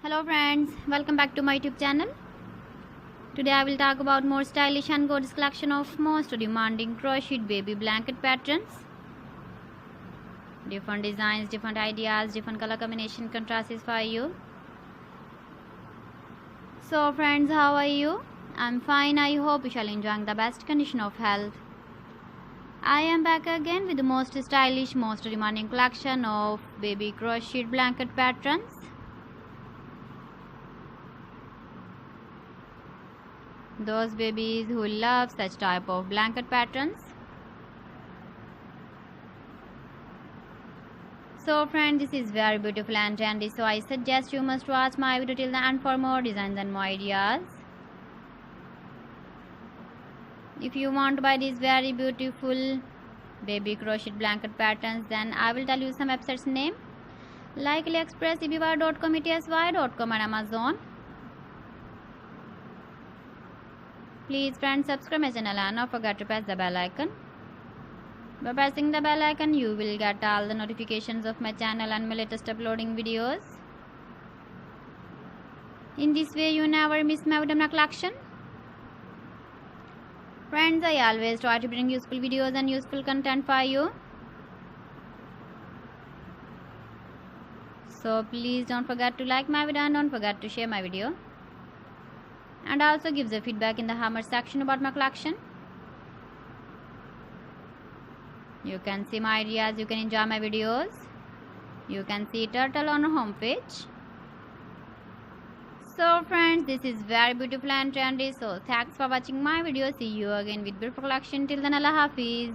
Hello friends, welcome back to my YouTube channel. Today I will talk about more stylish and gorgeous collection of most demanding crocheted baby blanket patterns. Different designs, different ideas, different color combination contrasts for you. So friends, how are you? I'm fine. I hope you shall enjoy the best condition of health. I am back again with the most stylish, most demanding collection of baby crocheted blanket patterns. Those babies who love such type of blanket patterns. So friends, this is very beautiful and trendy, so I suggest you must watch my video till the end for more designs and more ideas. If you want to buy these very beautiful baby crocheted blanket patterns, then I will tell you some websites name like AliExpress, eBay.com, ETSY.com and Amazon. Please friends, subscribe my channel and don't forget to press the bell icon. By pressing the bell icon, you will get all the notifications of my channel and my latest uploading videos. In this way, you never miss my video collection. Friends, I always try to bring useful videos and useful content for you. So please don't forget to like my video and don't forget to share my video. And also give the feedback in the comment section about my collection. You can see my ideas, you can enjoy my videos. You can see turtle on our home page. So friends, this is very beautiful and trendy. So thanks for watching my video. See you again with beautiful collection. Till then, Allah Hafiz.